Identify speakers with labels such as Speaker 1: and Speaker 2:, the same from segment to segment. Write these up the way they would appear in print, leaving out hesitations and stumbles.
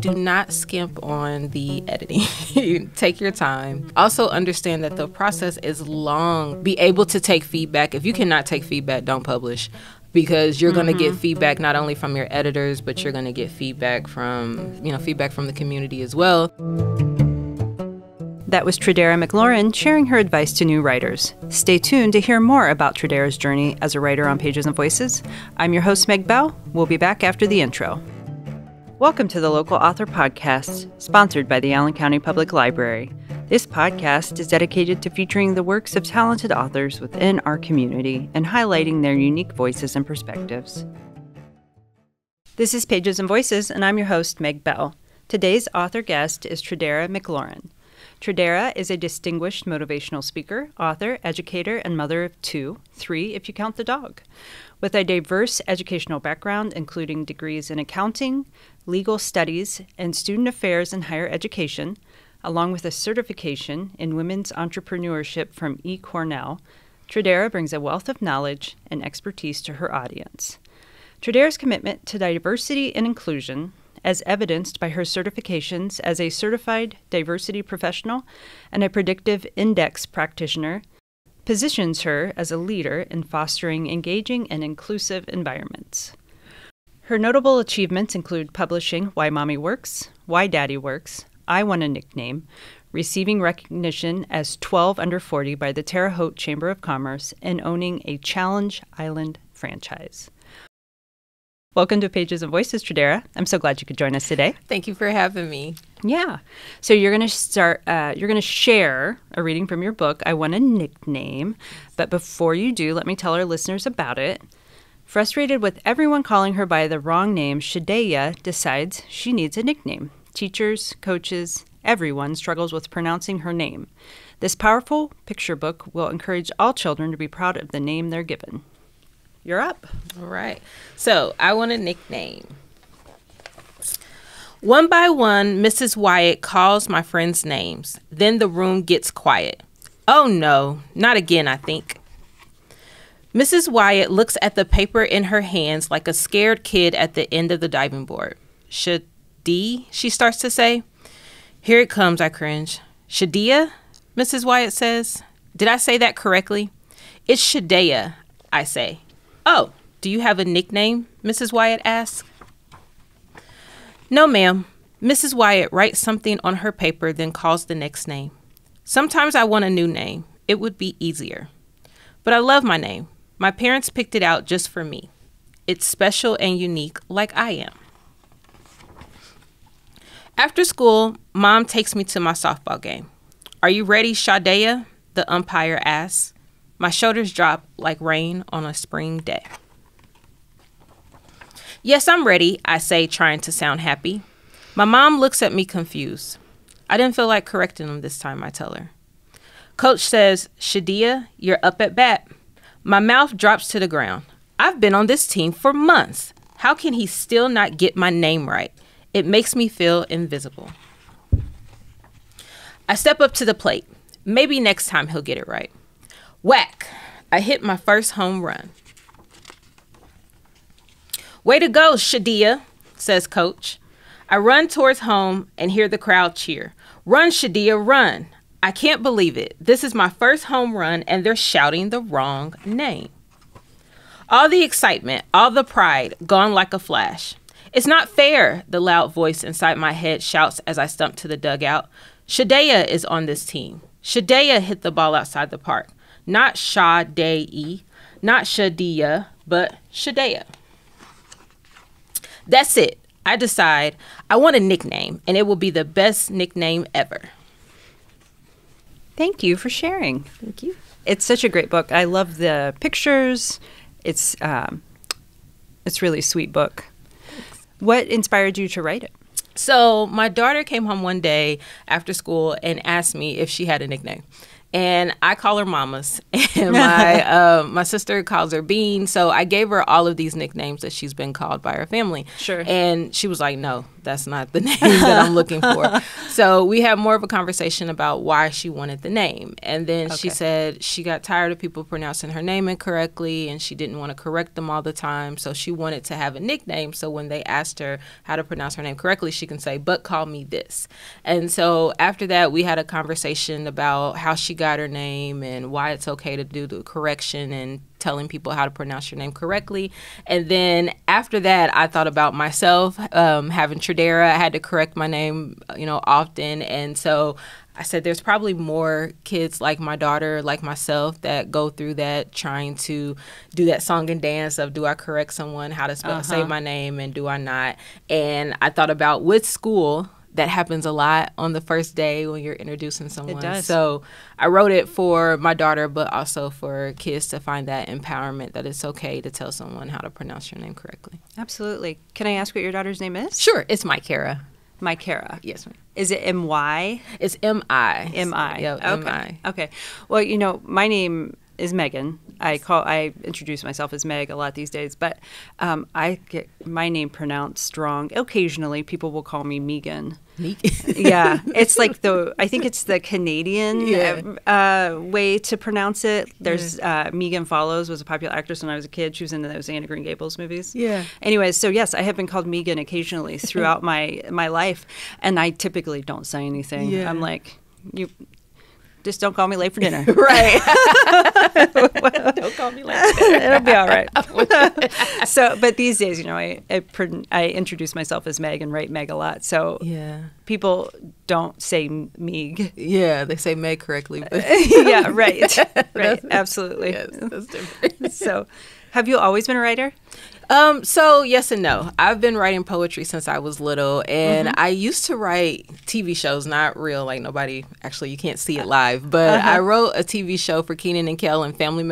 Speaker 1: do not skimp on the editing. Take your time. Also understand that the process is long. Be able to take feedback. If you cannot take feedback, don't publish. Because you're going to get feedback not only from your editors, but you're going to get feedback from the community as well.
Speaker 2: That was Tradara McLaurine sharing her advice to new writers. Stay tuned to hear more about Tradara's journey as a writer on Pages and Voices. I'm your host, Meg Bell. We'll be back after the intro. Welcome to the Local Author Podcast, sponsored by the Allen County Public Library. This podcast is dedicated to featuring the works of talented authors within our community and highlighting their unique voices and perspectives. This is Pages and Voices, and I'm your host, Meg Bell. Today's author guest is Tradara McLaurine. Tradara is a distinguished motivational speaker, author, educator, and mother of three if you count the dog. With a diverse educational background, including degrees in accounting, legal studies, and student affairs and higher education, along with a certification in women's entrepreneurship from Cornell, Tradara brings a wealth of knowledge and expertise to her audience. Tradara's commitment to diversity and inclusion, as evidenced by her certifications as a certified diversity professional and a predictive index practitioner, positions her as a leader in fostering engaging and inclusive environments. Her notable achievements include publishing Why Mommy Works, Why Daddy Works, I Want a Nickname, receiving recognition as 12 under 40 by the Terre Haute Chamber of Commerce, and owning a Challenge Island franchise. Welcome to Pages and Voices, Tradara. I'm so glad you could join us today.
Speaker 1: Thank you for having me.
Speaker 2: Yeah. So you're going to share a reading from your book, I Want a Nickname. But before you do, let me tell our listeners about it. Frustrated with everyone calling her by the wrong name, Shadeya decides she needs a nickname. Teachers, coaches, everyone struggles with pronouncing her name. This powerful picture book will encourage all children to be proud of the name they're given. You're up.
Speaker 1: All right. So, I Want a Nickname. One by one, Mrs. Wyatt calls my friends' names. Then the room gets quiet. Oh no, not again, I think. Mrs. Wyatt looks at the paper in her hands like a scared kid at the end of the diving board. Shadi, she starts to say. Here it comes, I cringe. Shadia, Mrs. Wyatt says. Did I say that correctly? It's Shadeya, I say. Oh, do you have a nickname? Mrs. Wyatt asks. No, ma'am. Mrs. Wyatt writes something on her paper, then calls the next name. Sometimes I want a new name. It would be easier. But I love my name. My parents picked it out just for me. It's special and unique, like I am. After school, Mom takes me to my softball game. Are you ready, Shadeya? The umpire asks. My shoulders drop like rain on a spring day. Yes, I'm ready, I say, trying to sound happy. My mom looks at me confused. I didn't feel like correcting him this time, I tell her. Coach says, Shadeya, you're up at bat. My mouth drops to the ground. I've been on this team for months. How can he still not get my name right? It makes me feel invisible. I step up to the plate. Maybe next time he'll get it right. Whack! I hit my first home run. Way to go, Shadeya, says Coach. I run towards home and hear the crowd cheer. Run, Shadeya, run. I can't believe it. This is my first home run and they're shouting the wrong name. All the excitement, all the pride, gone like a flash. It's not fair, the loud voice inside my head shouts as I stump to the dugout. Shadeya is on this team. Shadeya hit the ball outside the park. Not Shade-E, not Shadeya, but Shadeya. That's it. I decide I want a nickname, and it will be the best nickname ever.
Speaker 2: Thank you for sharing.
Speaker 1: Thank you.
Speaker 2: It's such a great book. I love the pictures. It's really a sweet book. Thanks. What inspired you to write it?
Speaker 1: So my daughter came home one day after school and asked me if she had a nickname. And I call her Mamas, and my sister calls her Bean. So I gave her all of these nicknames that she's been called by her family.
Speaker 2: Sure.
Speaker 1: And she was like, no, that's not the name that I'm looking for. So we had more of a conversation about why she wanted the name. And then she said she got tired of people pronouncing her name incorrectly, and she didn't want to correct them all the time. So she wanted to have a nickname. So when they asked her how to pronounce her name correctly, she can say, but call me this. And so after that, we had a conversation about how she got her name and why it's okay to do the correction and telling people how to pronounce your name correctly. And then after that, I thought about myself having Tradara. I had to correct my name, often. And so I said there's probably more kids like my daughter, like myself, that go through that, trying to do that song and dance of, do I correct someone, how to say my name, and do I not? And I thought about with school, that happens a lot on the first day when you're introducing someone. It
Speaker 2: does.
Speaker 1: So I wrote it for my daughter, but also for kids to find that empowerment that it's okay to tell someone how to pronounce your name correctly.
Speaker 2: Absolutely. Can I ask what your daughter's name is?
Speaker 1: Sure. It's Mykara.
Speaker 2: Mykara.
Speaker 1: Yes, ma'am.
Speaker 2: Is it M-Y?
Speaker 1: It's M-I.
Speaker 2: M-I.
Speaker 1: Yeah,
Speaker 2: okay.
Speaker 1: M-I.
Speaker 2: Okay. Well, my name is Megan. I introduce myself as Meg a lot these days, but I get my name pronounced wrong. Occasionally, people will call me Megan. Yeah, it's like I think it's the Canadian way to pronounce it. There's Megan Follows was a popular actress when I was a kid. She was in those Anne of Green Gables movies.
Speaker 1: Yeah.
Speaker 2: Anyways, so yes, I have been called Megan occasionally throughout my life, and I typically don't say anything. Yeah. I'm like, you just don't call me late for dinner.
Speaker 1: Right. Don't call me late for dinner.
Speaker 2: It'll be all right. So, but these days, I introduce myself as Meg and write Meg a lot. So people don't say Meeg.
Speaker 1: Yeah, they say Meg correctly. But
Speaker 2: yeah, right. Right. Absolutely.
Speaker 1: Yes, that's different.
Speaker 2: So, have you always been a writer?
Speaker 1: So yes and no. I've been writing poetry since I was little, and I used to write TV shows, not real, like you can't see it live, but I wrote a TV show for Keenan and Kel and Family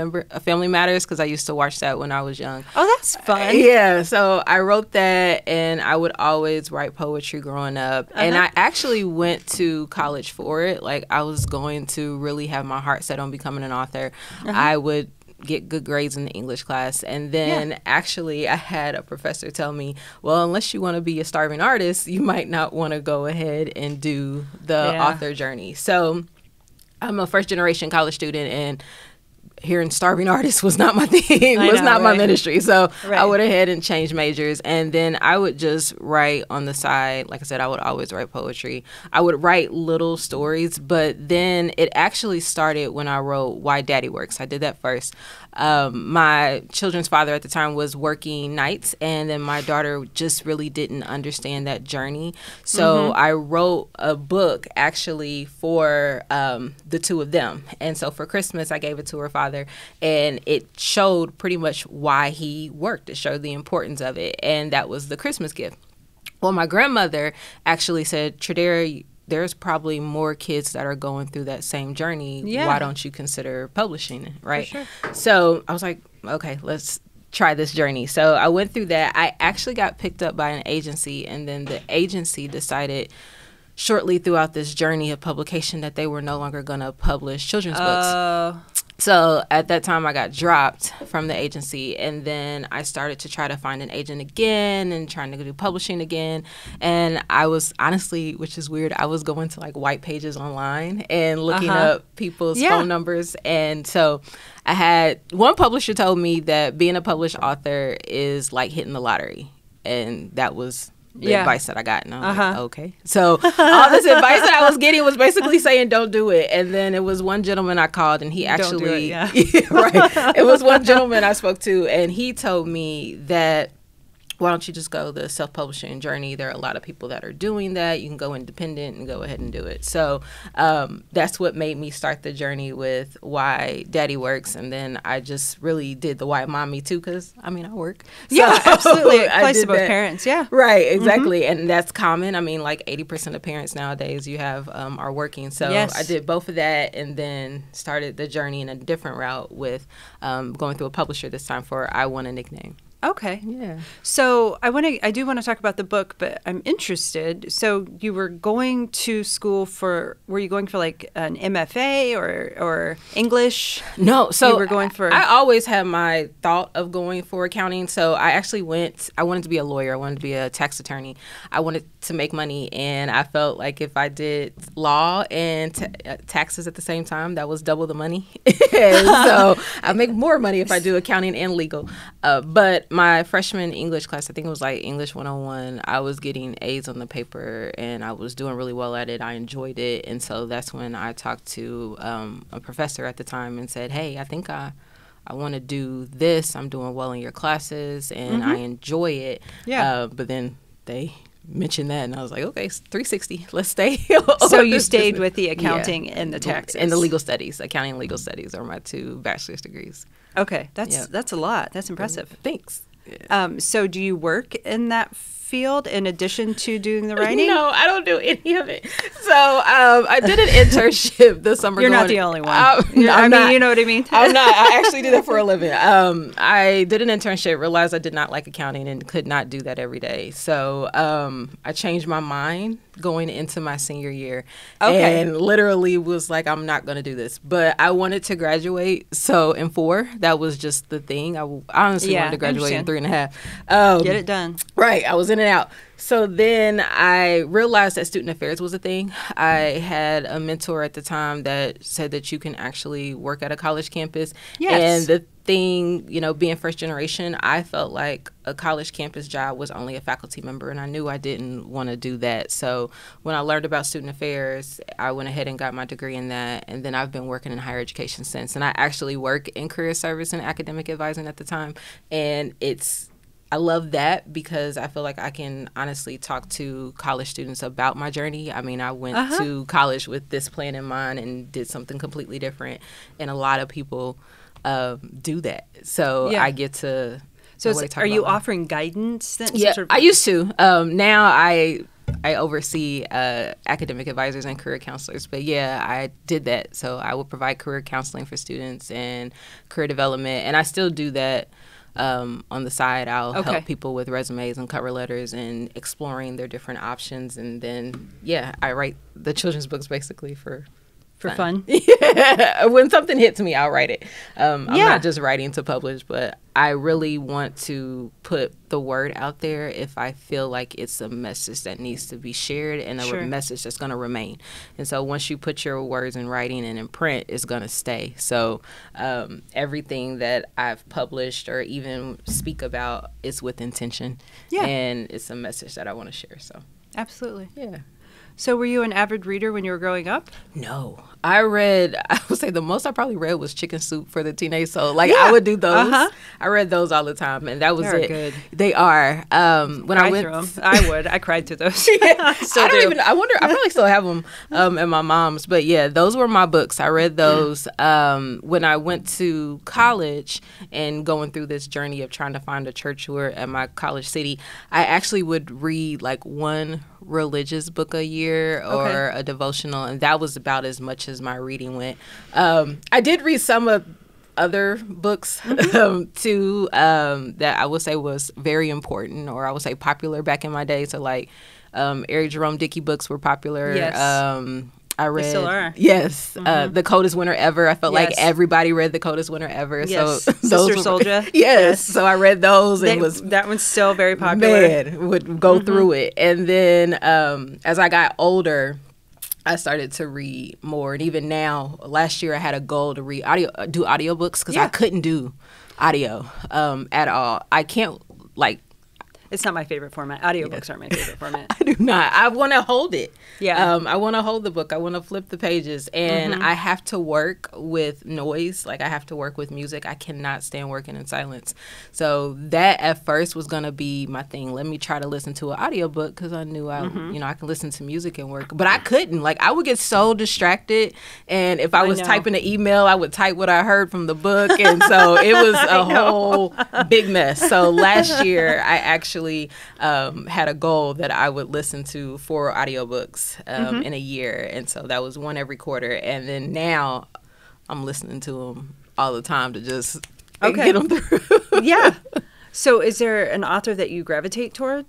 Speaker 1: Matters, because I used to watch that when I was young.
Speaker 2: Oh, that's fun.
Speaker 1: Yeah, so I wrote that, and I would always write poetry growing up, and I actually went to college for it. Like, I was going to really have my heart set on becoming an author. I would get good grades in the English class. And then actually I had a professor tell me, well, unless you want to be a starving artist, you might not want to go ahead and do the author journey. So I'm a first generation college student, and hearing starving artists was not my thing, my ministry. So I went ahead and changed majors. And then I would just write on the side. Like I said, I would always write poetry. I would write little stories, but then it actually started when I wrote Why Daddy Works. I did that first. My children's father at the time was working nights, and then my daughter just really didn't understand that journey. So I wrote a book actually for the two of them. And so for Christmas, I gave it to her father, and it showed pretty much why he worked. It showed the importance of it, and that was the Christmas gift. Well, my grandmother actually said, Tradara, there's probably more kids that are going through that same journey. Yeah. Why don't you consider publishing it, right? For sure. So I was like, okay, let's try this journey. So I went through that. I actually got picked up by an agency, and then the agency decided shortly throughout this journey of publication that they were no longer going to publish children's books. So at that time, I got dropped from the agency, and then I started to try to find an agent again and trying to do publishing again. And I was honestly, which is weird, I was going to like white pages online and looking up people's phone numbers. And so I had one publisher told me that being a published author is like hitting the lottery. And that was the advice that I got. And I was like, okay. So all this advice that I was getting was basically saying, don't do it. And then it was one gentleman I called, and he actually, right. It was one gentleman I spoke to, and he told me that, why don't you just go the self-publishing journey? There are a lot of people that are doing that. You can go independent and go ahead and do it. So that's what made me start the journey with Why Daddy Works. And then I just really did the Why Mommy too, because, I mean, I work. So
Speaker 2: yeah, absolutely. It applies to both parents, yeah.
Speaker 1: Right, exactly. And that's common. I mean, like 80% of parents nowadays you have are working. So I did both of that, and then started the journey in a different route with going through a publisher this time for I Want a Nickname.
Speaker 2: Okay.
Speaker 1: Yeah.
Speaker 2: So I do want to talk about the book, but I'm interested. So you were going to school were you going for like an MFA or English?
Speaker 1: No, so
Speaker 2: you were going for.
Speaker 1: I always had my thought of going for accounting. So I actually I wanted to be a lawyer. I wanted to be a tax attorney. I wanted to make money, and I felt like if I did law and taxes at the same time, that was double the money. So I make more money if I do accounting and legal. But my freshman English class, I think it was like English 101, I was getting A's on the paper and I was doing really well at it. I enjoyed it. And so that's when I talked to a professor at the time and said, hey, I think I want to do this. I'm doing well in your classes and I enjoy it.
Speaker 2: Yeah.
Speaker 1: But then they mentioned that and I was like, okay, 360, let's stay.
Speaker 2: So you stayed with the accounting and the taxes.
Speaker 1: And the legal studies. Accounting and legal studies are my 2 bachelor's degrees.
Speaker 2: Okay, that's a lot. That's impressive.
Speaker 1: Thanks.
Speaker 2: So do you work in that field in addition to doing the writing?
Speaker 1: No, I don't do any of it. So I did an internship this summer.
Speaker 2: You're not the only one.
Speaker 1: You know
Speaker 2: what I mean?
Speaker 1: I'm not. I actually do that for a living. I did an internship, realized I did not like accounting and could not do that every day. So I changed my mind going into my senior year and literally was like, I'm not going to do this. But I wanted to graduate. So in 4, that was just the thing. I honestly wanted to graduate in 3.5.
Speaker 2: Get it done.
Speaker 1: Right. I was in and out. So then I realized that student affairs was a thing. I had a mentor at the time that said that you can actually work at a college campus.
Speaker 2: Yes.
Speaker 1: And the thing, being first generation, I felt like a college campus job was only a faculty member, and I knew I didn't want to do that. So when I learned about student affairs, I went ahead and got my degree in that, and then I've been working in higher education since. And I actually work in career service and academic advising at the time, and I love that because I feel like I can honestly talk to college students about my journey. I mean, I went to college with this plan in mind and did something completely different. And a lot of people do that. So I get to.
Speaker 2: So are you offering guidance then?
Speaker 1: Yeah, I used to. Now I oversee academic advisors and career counselors. But yeah, I did that. So I would provide career counseling for students and career development. And I still do that. On the side, I'll help people with resumes and cover letters and exploring their different options. And then, I write the children's books basically for
Speaker 2: fun.
Speaker 1: Yeah. When something hits me, I'll write it. I'm not just writing to publish, but I really want to put the word out there if I feel like it's a message that needs to be shared and a message that's going to remain. And so once you put your words in writing and in print, it's going to stay. So everything that I've published or even speak about is with intention. Yeah. And it's a message that I want to share. So
Speaker 2: absolutely.
Speaker 1: Yeah.
Speaker 2: So were you an avid reader when you were growing up?
Speaker 1: No. I would say the most I probably read was Chicken Soup for the Teenage Soul. I would do those. I read those all the time, and that was it. Good. They are. When I went
Speaker 2: through them. I would. I cried through those.
Speaker 1: I wonder. I probably still have them at my mom's. But yeah, those were my books. I read those when I went to college and going through this journey of trying to find a church at my college city. I actually would read like one religious book a year or a devotional, and that was about as much as my reading went. I did read some of other books too that I would say was very important, or I would say popular back in my day. So like Eric Jerome Dickey books were popular.
Speaker 2: Yes.
Speaker 1: I read.
Speaker 2: They still are.
Speaker 1: Yes. The Coldest Winter Ever. I felt like everybody read The Coldest Winter Ever.
Speaker 2: Yes.
Speaker 1: So
Speaker 2: Sister Soldier.
Speaker 1: Yes. So I read those.
Speaker 2: That one's still very popular.
Speaker 1: Man, would go through it. And then as I got older, I started to read more. And even now, last year I had a goal to do audiobooks because I couldn't do audio at all. I can't
Speaker 2: It's not my favorite format. Audiobooks aren't my favorite format.
Speaker 1: I do not. I want to hold it.
Speaker 2: Yeah.
Speaker 1: I want to hold the book. I want to flip the pages. And I have to work with noise. Like, I have to work with music. I cannot stand working in silence. So that at first was going to be my thing. Let me try to listen to an audiobook because I knew I can listen to music and work. But I couldn't. Like, I would get so distracted. And if I was typing an email, I would type what I heard from the book. And so it was a whole big mess. So last year, I actually had a goal that I would listen to 4 audiobooks in a year. And so that was one every quarter. And then now I'm listening to them all the time to just get them through.
Speaker 2: Yeah. So is there an author that you gravitate toward?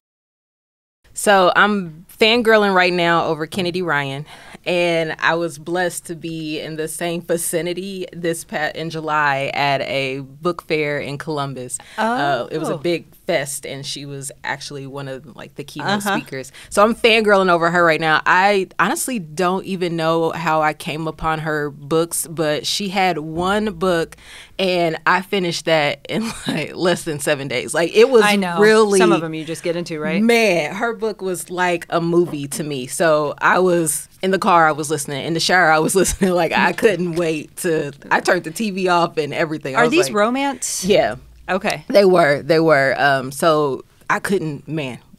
Speaker 1: So I'm fangirling right now over Kennedy Ryan, and I was blessed to be in the same vicinity in July at a book fair in Columbus. It was a big fest, and she was actually one of like the keynote speakers. So I'm fangirling over her right now. I honestly don't even know how I came upon her books, but she had one book, and I finished that in like less than 7 days. Like it was really,
Speaker 2: some of them you just get into, right?
Speaker 1: Man, her book was like a movie to me. So I was in the car, I was listening. In the shower, I was listening. Like I couldn't wait I turned the TV off and everything.
Speaker 2: Are these romance?
Speaker 1: Yeah.
Speaker 2: Okay.
Speaker 1: They were. So I couldn't,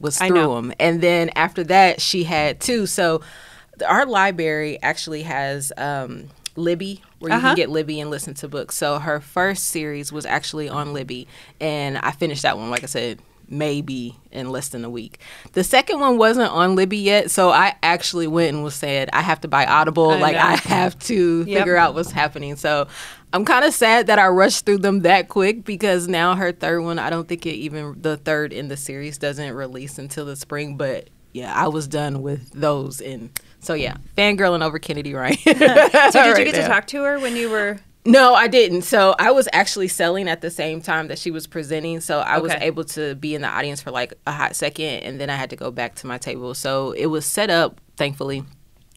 Speaker 1: was through them. And then after that, she had two. So our library actually has Libby, where you can get Libby and listen to books. So her first series was actually on Libby, and I finished that one, like I said, maybe in less than a week. The second one wasn't on Libby yet, so I actually went and said, I have to buy Audible. I have to figure out what's happening. So I'm kind of sad that I rushed through them that quick, because now her third one, I don't think the third in the series doesn't release until the spring. But yeah, I was done with those. And so yeah, fangirling over Kennedy Ryan.
Speaker 2: So did you get to talk to her when you were...
Speaker 1: No, I didn't. So I was actually selling at the same time that she was presenting. So I was able to be in the audience for like a hot second, and then I had to go back to my table. So it was set up, thankfully,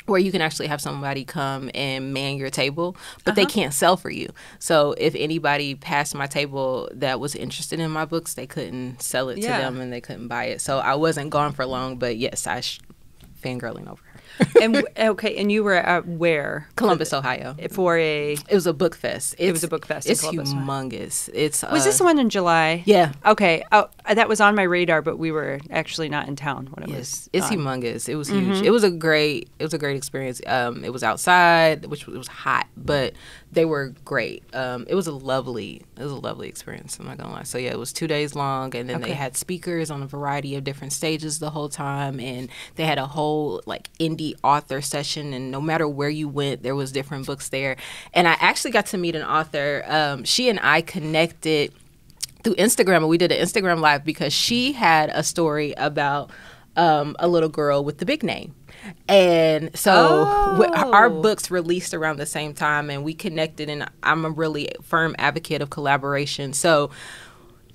Speaker 1: where you can actually have somebody come and man your table, but they can't sell for you. So if anybody passed my table that was interested in my books, they couldn't sell it to them, and they couldn't buy it. So I wasn't gone for long, but yes, fangirling over her.
Speaker 2: And you were at where?
Speaker 1: Columbus, Ohio.
Speaker 2: It
Speaker 1: was a book fest.
Speaker 2: It was a book fest.
Speaker 1: It's humongous.
Speaker 2: Was this the one in July?
Speaker 1: Yeah.
Speaker 2: Okay. Oh, that was on my radar, but we were actually not in town when it was.
Speaker 1: It's humongous. It was huge. It was a great experience. It was outside, which was hot, but they were great. It was a lovely experience. I'm not gonna lie. So yeah, it was 2 days long, and then they had speakers on a variety of different stages the whole time, and they had a whole like indie author session, and no matter where you went, there was different books there. And I actually got to meet an author. She and I connected through Instagram, and we did an Instagram live because she had a story about a little girl with the big name. And so our books released around the same time, and we connected, and I'm a really firm advocate of collaboration. So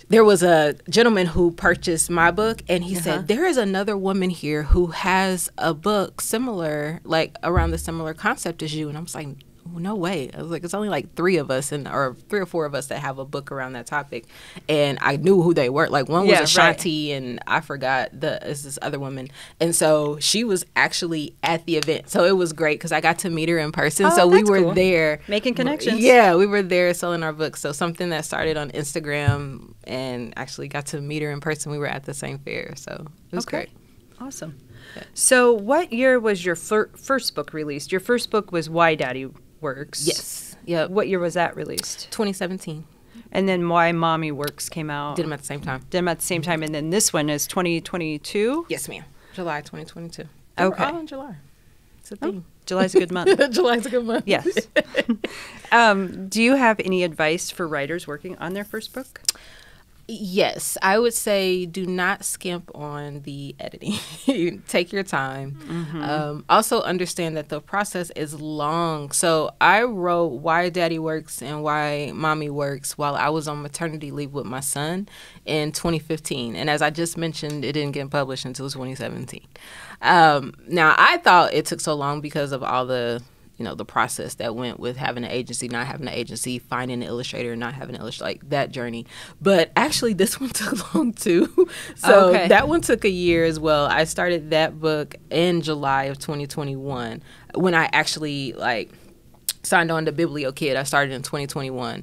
Speaker 1: there was a gentleman who purchased my book, and he said, there is another woman here who has a book similar, like around the similar concept as you. And I was like, no way. I was like, it's only like 3 of us, or 3 or 4 of us that have a book around that topic. And I knew who they were. Like one was Ashanti, and I forgot it's this other woman. And so she was actually at the event. So it was great because I got to meet her in person. So we were there.
Speaker 2: Making connections.
Speaker 1: Yeah, we were there selling our books. So something that started on Instagram and actually got to meet her in person. We were at the same fair. So it was great.
Speaker 2: Awesome. Yeah. So what year was your first book released? Your first book was Why Daddy Works.
Speaker 1: Yes. Yep.
Speaker 2: What year was that released?
Speaker 1: 2017.
Speaker 2: And then Why Mommy Works came out.
Speaker 1: Did them at the same time.
Speaker 2: And then this one is 2022?
Speaker 1: Yes, ma'am. July 2022.
Speaker 2: Okay.
Speaker 1: We're all in July. It's a theme.
Speaker 2: July's a good month.
Speaker 1: July's a good month.
Speaker 2: Yes. Do you have any advice for writers working on their first book?
Speaker 1: Yes, I would say do not skimp on the editing. Take your time. Also understand that the process is long. So I wrote Why Daddy Works and Why Mommy Works while I was on maternity leave with my son in 2015. And as I just mentioned, it didn't get published until 2017. Now, I thought it took so long because of all the process that went with having an agency, not having an agency, finding an illustrator, not having an illustrator, like that journey. But actually, this one took long too. So that one took a year as well. I started that book in July of 2021 when I actually signed on to BiblioKid. I started in 2021.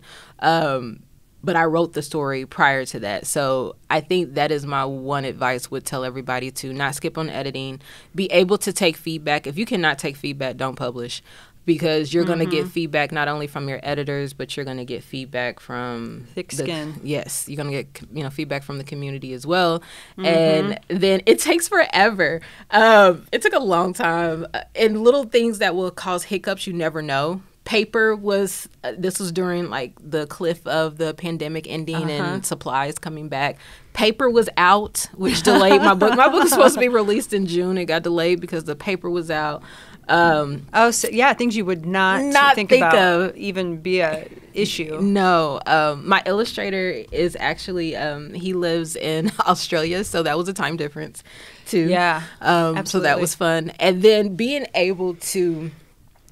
Speaker 1: But I wrote the story prior to that. So I think that is my one advice, would tell everybody to not skip on editing, be able to take feedback. If you cannot take feedback, don't publish, because you're going to get feedback not only from your editors, but you're going to get feedback from
Speaker 2: thick skin.
Speaker 1: Yes, you're going to get feedback from the community as well. And then it takes forever. It took a long time, and little things that will cause hiccups you never know. paper was, this was during like the cliff of the pandemic ending and supplies coming back. Paper was out, which delayed my book. My book was supposed to be released in June. It got delayed because the paper was out.
Speaker 2: Things you would not think about of even be a issue.
Speaker 1: No, my illustrator is actually he lives in Australia, so that was a time difference too.
Speaker 2: Yeah, absolutely.
Speaker 1: So that was fun. And then being able to,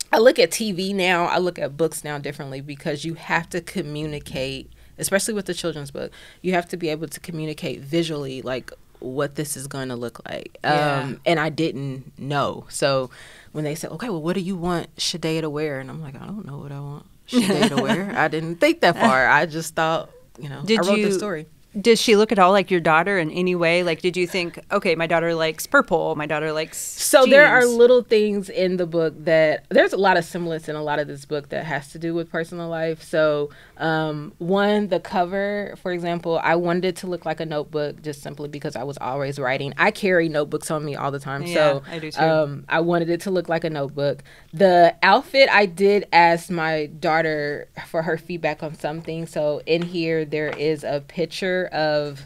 Speaker 1: I look at TV now, I look at books now differently because you have to communicate, especially with the children's book. You have to be able to communicate visually, like what this is going to look like. And I didn't know, so when they said, okay, well, what do you want Shadea to wear? And I'm like, I don't know what I want Shadea to wear. I didn't think that far. I just thought, I wrote the story.
Speaker 2: Did she look at all like your daughter in any way? Like, did you think, okay, my daughter likes purple, my daughter likes jeans?
Speaker 1: There are little things in the book that, there's a lot of semblance in a lot of this book that has to do with personal life. So, one, the cover, for example, I wanted it to look like a notebook just simply because I was always writing. I carry notebooks on me all the time.
Speaker 2: Yeah,
Speaker 1: so
Speaker 2: I do too.
Speaker 1: I wanted it to look like a notebook. The outfit, I did ask my daughter for her feedback on something. So in here, there is a picture of,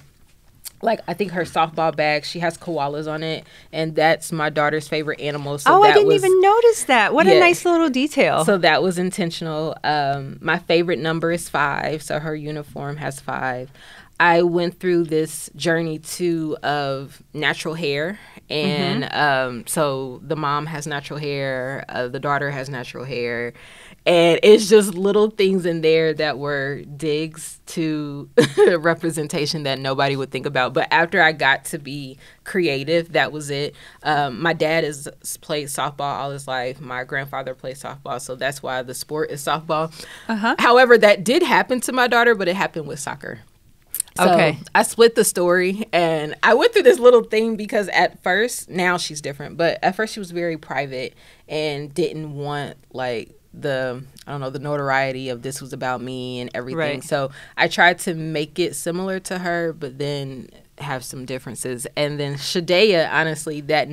Speaker 1: like, I think her softball bag, she has koalas on it, and that's my daughter's favorite animal. So
Speaker 2: I didn't even notice that. What a nice little detail.
Speaker 1: So that was intentional. My favorite number is 5, so her uniform has 5. I went through this journey too of natural hair, and so the mom has natural hair, the daughter has natural hair, and it's just little things in there that were digs to representation that nobody would think about. But after I got to be creative, that was it. My dad has played softball all his life. My grandfather played softball, so that's why the sport is softball. However, that did happen to my daughter, but it happened with soccer. So I split the story, and I went through this little thing because at first, now she's different, but at first she was very private and didn't want like the notoriety of this was about me and everything. Right. So I tried to make it similar to her, but then have some differences. And then Shadea, honestly, that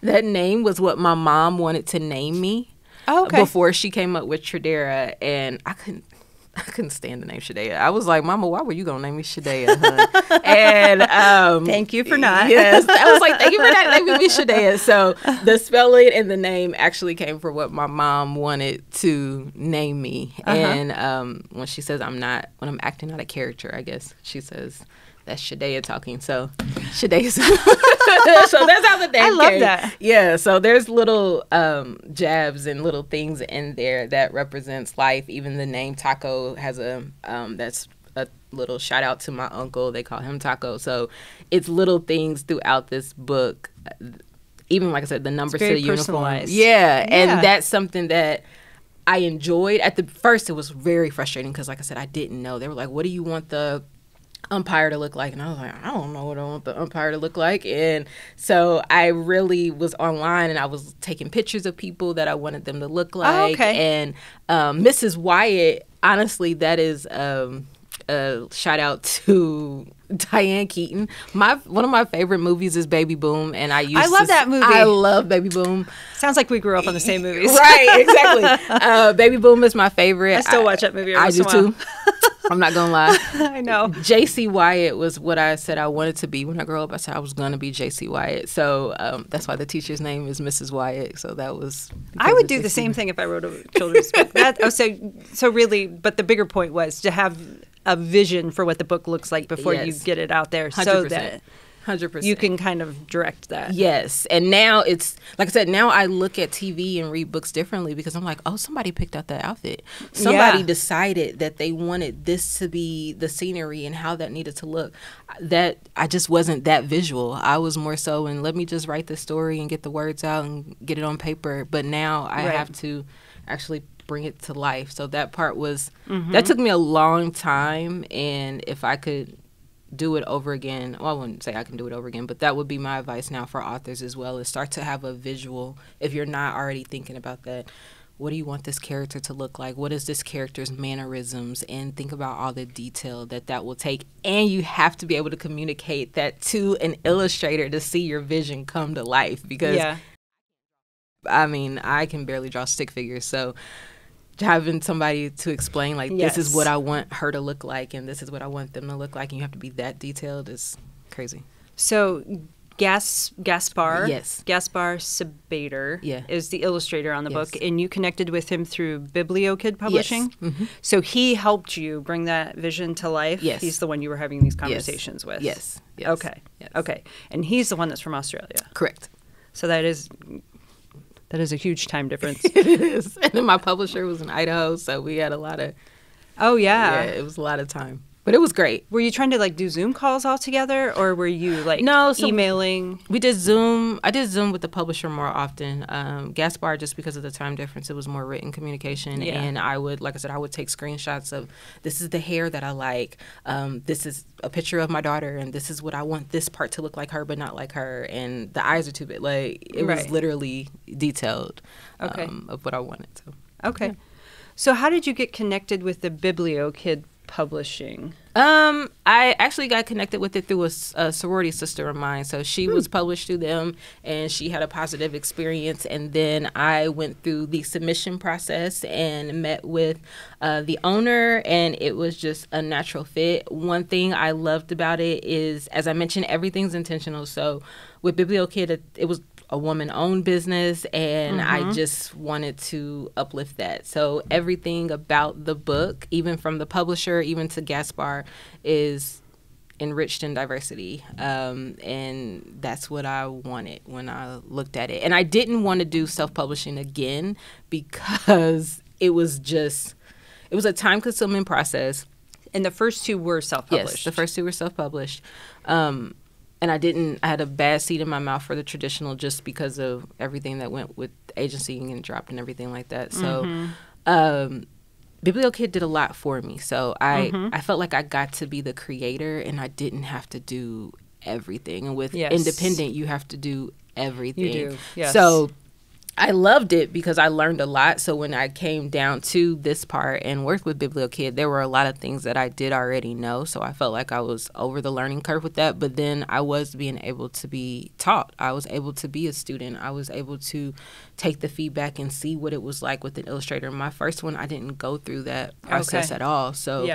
Speaker 1: name was what my mom wanted to name me before she came up with Tradara, and I couldn't stand the name Shadea. I was like, Mama, why were you gonna name me Shadea, hun? And
Speaker 2: thank you for not.
Speaker 1: Yes, I was like, thank you for not naming me Shadea. So the spelling and the name actually came from what my mom wanted to name me. And when she says when I'm acting out a character, I guess she says that's Shadea talking. So Shadea. So that's how the name came.
Speaker 2: I love that.
Speaker 1: Yeah. So there's little jabs and little things in there that represents life. Even the name Taco has that's a little shout out to my uncle. They call him Taco. So it's little things throughout this book. Even like I said, the numbers to the uniform. Yeah. And that's something that I enjoyed. At the first, it was very frustrating because, like I said, I didn't know. They were like, "What do you want the umpire to look like?" And I was like, I don't know what I want the umpire to look like. And so I really was online, and I was taking pictures of people that I wanted them to look like. And Mrs. Wyatt, honestly, that is a shout out to Diane Keaton. One of my favorite movies is Baby Boom, and I
Speaker 2: love that movie.
Speaker 1: I love Baby Boom.
Speaker 2: Sounds like we grew up on the same movies.
Speaker 1: Right, exactly. Baby Boom is my favorite.
Speaker 2: I still watch that movie every
Speaker 1: once in a while. I do too. I'm not gonna lie.
Speaker 2: I know.
Speaker 1: J.C. Wyatt was what I said I wanted to be when I grew up. I said I was gonna be J.C. Wyatt. So that's why the teacher's name is Mrs. Wyatt. So that was.
Speaker 2: I would do the same thing if I wrote a children's book. So really, but the bigger point was to have a vision for what the book looks like before you get it out there, 100%. So that
Speaker 1: 100%.
Speaker 2: You can kind of direct that.
Speaker 1: Yes. And now it's, like I said, now I look at TV and read books differently because I'm like, oh, somebody picked out the outfit. Somebody decided that they wanted this to be the scenery and how that needed to look. That I just wasn't that visual. I was more so, and let me just write the story and get the words out and get it on paper. But now I have to actually bring it to life. So that part was, that took me a long time. And if I could do it over again, well, I wouldn't say I can do it over again, but that would be my advice now for authors as well, is start to have a visual. If you're not already thinking about that, what do you want this character to look like? What is this character's mannerisms? And think about all the detail that will take. And you have to be able to communicate that to an illustrator to see your vision come to life. Because, I mean, I can barely draw stick figures. So having somebody to explain, like,
Speaker 2: Yes.
Speaker 1: this is what I want her to look like, and this is what I want them to look like, and you have to be that detailed is crazy.
Speaker 2: So Gaspar,
Speaker 1: Yes.
Speaker 2: Gaspar Sabater
Speaker 1: Yeah.
Speaker 2: is the illustrator on the
Speaker 1: Yes.
Speaker 2: book, and you connected with him through BiblioKid Publishing.
Speaker 1: Yes. Mm-hmm.
Speaker 2: So he helped you bring that vision to life.
Speaker 1: Yes.
Speaker 2: He's the one you were having these conversations with.
Speaker 1: Yes. Yes.
Speaker 2: Okay.
Speaker 1: Yes.
Speaker 2: Okay. And he's the one that's from Australia.
Speaker 1: Correct.
Speaker 2: So that is a huge time difference.
Speaker 1: It is. And then my publisher was in Idaho, so we had a lot of
Speaker 2: Oh yeah.
Speaker 1: it was a lot of time. But it was great.
Speaker 2: Were you trying to like do Zoom calls all together, or were you like
Speaker 1: No, so
Speaker 2: emailing?
Speaker 1: We did Zoom. I did Zoom with the publisher more often. Gaspar, just because of the time difference, it was more written communication.
Speaker 2: Yeah.
Speaker 1: And I would, like I said, I would take screenshots of, this is the hair that I like. This is a picture of my daughter, and this is what I want this part to look like her, but not like her. And the eyes are too big. Like, it was
Speaker 2: Right.
Speaker 1: literally detailed
Speaker 2: Okay.
Speaker 1: of what I wanted. So.
Speaker 2: Okay.
Speaker 1: Yeah.
Speaker 2: So how did you get connected with the BiblioKid Publishing?
Speaker 1: I actually got connected with it through a sorority sister of mine. So she was published through them, and she had a positive experience. And then I went through the submission process and met with the owner, and it was just a natural fit. One thing I loved about it is, as I mentioned, everything's intentional. So with BiblioKid, it was a woman-owned business, and I just wanted to uplift that. So everything about the book, even from the publisher, even to Gaspar, is enriched in diversity. And that's what I wanted when I looked at it. And I didn't want to do self-publishing again because it was a time-consuming process.
Speaker 2: And the first two were self-published.
Speaker 1: Yes, the first two were self-published. And I had a bad seed in my mouth for the traditional just because of everything that went with agency and getting dropped and everything like that. So BiblioKid did a lot for me. So I felt like I got to be the creator, and I didn't have to do everything. And with independent, you have to do everything.
Speaker 2: You do, yes.
Speaker 1: So I loved it because I learned a lot. So when I came down to this part and worked with BiblioKid, there were a lot of things that I did already know. So I felt like I was over the learning curve with that. But then I was being able to be taught. I was able to be a student. I was able to take the feedback and see what it was like with an illustrator. My first one, I didn't go through that process at all. So,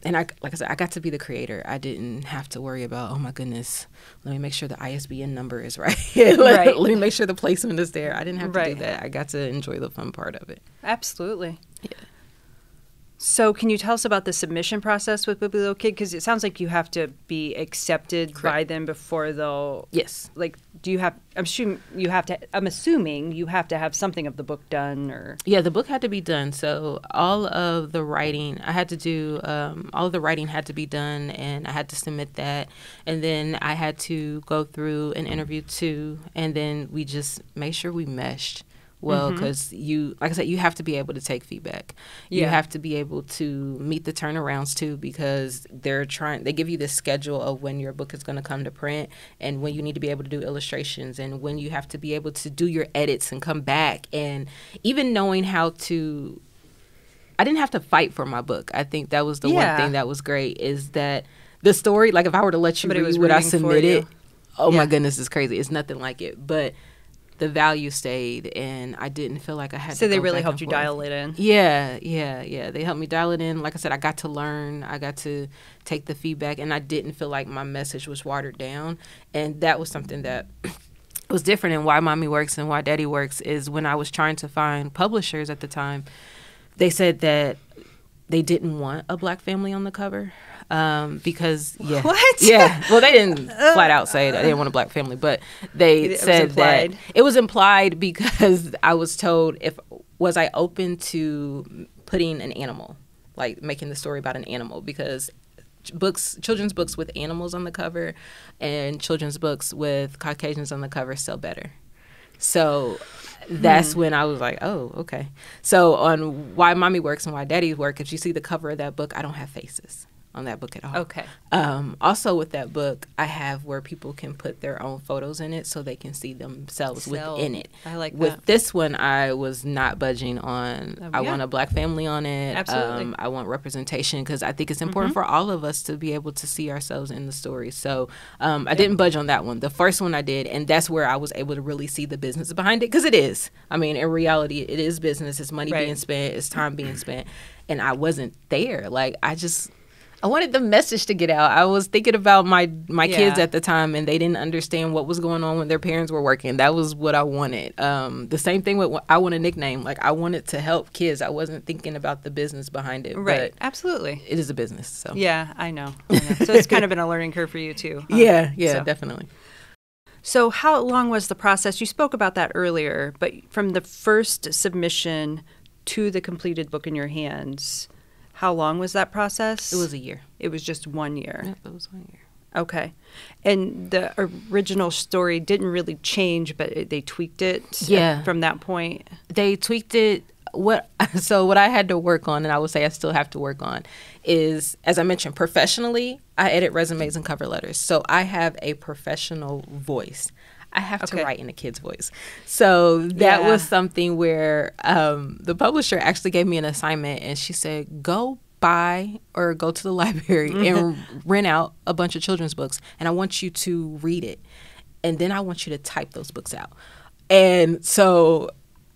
Speaker 1: and like I said, I got to be the creator. I didn't have to worry about, oh my goodness, let me make sure the ISBN number is right. Let me make sure the placement is there. I didn't have to do that. I got to enjoy the fun part of it.
Speaker 2: Absolutely.
Speaker 1: Yeah.
Speaker 2: So can you tell us about the submission process with BiblioKid? Because it sounds like you have to be accepted by them before they'll...
Speaker 1: Yes.
Speaker 2: Like, do you have... I'm assuming you have to have something of the book done, or...
Speaker 1: Yeah, the book had to be done. So all of the writing, I had to do... all of the writing had to be done, and I had to submit that. And then I had to go through an interview too, and then we just made sure we meshed well, because like I said, you have to be able to take feedback. You have to be able to meet the turnarounds too, because they give you this schedule of when your book is going to come to print, and when you need to be able to do illustrations, and when you have to be able to do your edits and come back, and even knowing how to... I didn't have to fight for my book. I think that was the one thing that was great, is that the story, like if I were to let you read what I submitted, my goodness, it's crazy. It's nothing like it. But the value stayed, and I didn't feel like I had to
Speaker 2: So they
Speaker 1: go
Speaker 2: really
Speaker 1: back
Speaker 2: helped
Speaker 1: and
Speaker 2: you
Speaker 1: forth.
Speaker 2: dial it in?
Speaker 1: Yeah. They helped me dial it in. Like I said, I got to learn. I got to take the feedback, and I didn't feel like my message was watered down. And that was something that was different in Why Mommy Works and Why Daddy Works, is when I was trying to find publishers at the time, they said that they didn't want a black family on the cover. Because
Speaker 2: What?
Speaker 1: Well, they didn't flat out say that they didn't want a black family, but they said that it was implied, because I was told was I open to putting an animal, like making the story about an animal, because children's books with animals on the cover and children's books with Caucasians on the cover sell better. So that's when I was like, oh, okay. So on Why Mommy Works and Why Daddy Work, if you see the cover of that book, I don't have faces. on that book at all.
Speaker 2: Okay.
Speaker 1: Also with that book, I have where people can put their own photos in it so they can see themselves within it.
Speaker 2: I like
Speaker 1: with
Speaker 2: that.
Speaker 1: With this one, I was not budging on, I want a Black family on it.
Speaker 2: Absolutely.
Speaker 1: I want representation because I think it's important for all of us to be able to see ourselves in the story. So I didn't budge on that one. The first one I did, and that's where I was able to really see the business behind it, because it is. I mean, in reality, it is business. It's money being spent. It's time being spent. And I wasn't there. Like, I wanted the message to get out. I was thinking about my kids at the time, and they didn't understand what was going on when their parents were working. That was what I wanted. The same thing with I Want a Nickname. Like, I wanted to help kids. I wasn't thinking about the business behind it.
Speaker 2: Right.
Speaker 1: But
Speaker 2: absolutely.
Speaker 1: it is a business. So
Speaker 2: yeah, I know. So it's kind of been a learning curve for you too. Huh?
Speaker 1: Yeah, definitely.
Speaker 2: So how long was the process? You spoke about that earlier, but from the first submission to the completed book in your hands, how long was that process?
Speaker 1: It was a year.
Speaker 2: It was just 1 year.
Speaker 1: Yep, it was 1 year.
Speaker 2: Okay. And the original story didn't really change, but they tweaked it from that point?
Speaker 1: They tweaked it. So what I had to work on, and I would say I still have to work on, is, as I mentioned, professionally, I edit resumes and cover letters. So I have a professional voice. I have to write in a kid's voice. So that was something where the publisher actually gave me an assignment, and she said, go buy or go to the library and rent out a bunch of children's books, and I want you to read it, and then I want you to type those books out. And so